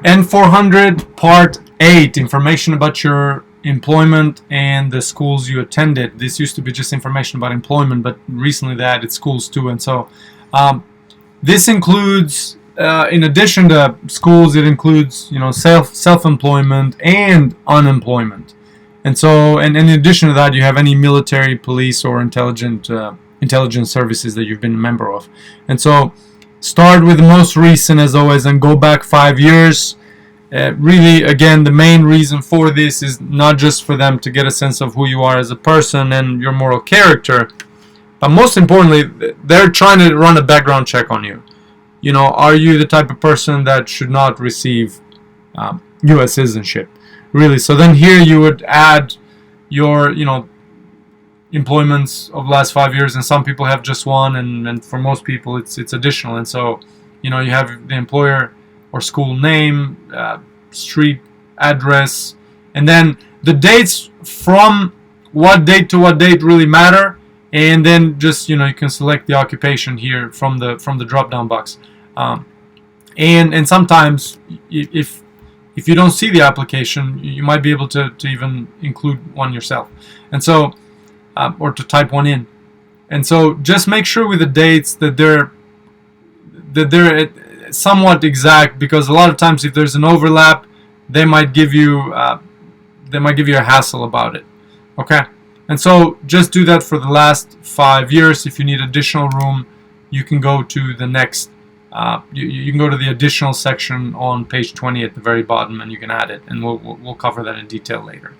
N-400 Part 8, information about your employment and the schools you attended. This used to be just information about employment, but recently they added schools too. And so this includes, in addition to schools, it includes self-employment and unemployment. And so, and in addition to that, you have any military, police, or intelligence services that you've been a member of. And so, start with the most recent as always, and go back 5 years. Really, again, the main reason for this is not just for them to get a sense of who you are as a person and your moral character, but most importantly, they're trying to run a background check on you. You know, are you the type of person that should not receive U.S. citizenship? Really. So then here you would add your, employments of the last 5 years, and some people have just one, and for most people it's additional. And so, you have the employer or school name, street address, and then the dates from what date to what date really matter. And then just you can select the occupation here from the drop down box. And sometimes if you don't see the application, you might be able to even include one yourself, and so or to type one in. And so just make sure with the dates that they're somewhat exact, because a lot of times if there's an overlap, they might give you a hassle about it. Okay, and so just do that for the last 5 years. If you need additional room, you can go to the next. You can go to the additional section on page 20 at the very bottom, and you can add it, and we'll cover that in detail later.